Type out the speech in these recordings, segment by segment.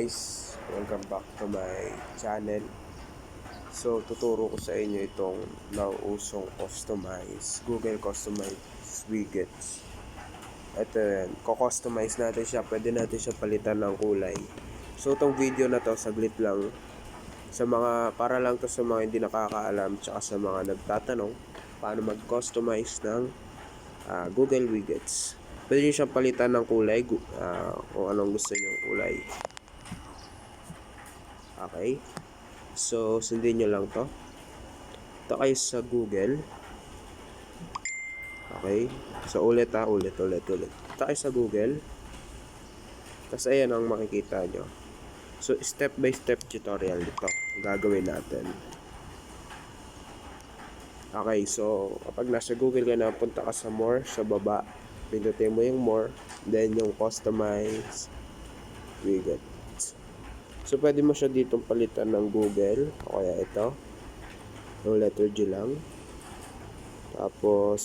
guys, welcome back to my channel. So tuturo ko sa inyo itong nauusong Google Customize Widgets. Ito yan, ko-customize natin siya, pwede natin siya palitan ng kulay. So itong video na to saglit lang para lang to sa mga hindi nakakaalam, tsaka sa mga nagtatanong paano mag-customize ng Google Widgets. Pwede nyo siyang palitan ng kulay kung anong gusto nyo kulay. Okay, so sundin nyo lang to. Ito kayo sa Google. Okay, so ulit. Ito kayo sa Google. Tapos ayan ang makikita nyo. So step by step tutorial dito gagawin natin. Okay, so kapag nasa Google ka na, punta ka sa more, sa baba, pindutin mo yung more, then yung customize widget. So pwede mo siya ditong palitan ng Google, o kaya ito yung letter G lang. Tapos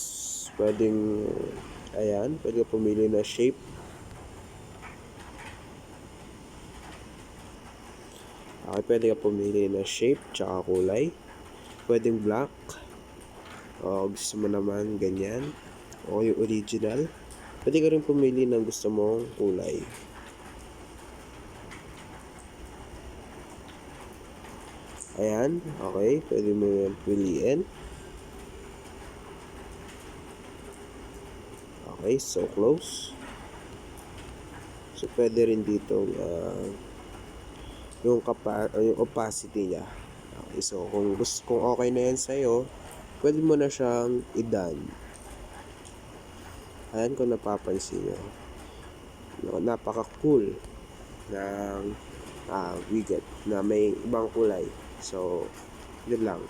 pwedeng ayan, pwede ka pumili na shape. Okay, pwede ka pumili na shape tsaka kulay. Pwedeng black, o gusto mo naman ganyan, o yung original. Pwede ka rin pumili ng gusto mong kulay. Ayan, okay, pwede mo yan piliin. Okay, so close. So pwede rin dito yung opacity niya. Okay, so kung okay na yan sa'yo, pwede mo na siyang i-done. Ayan, kung napapansin nyo, napaka cool ng widget na may ibang kulay. So yun lang.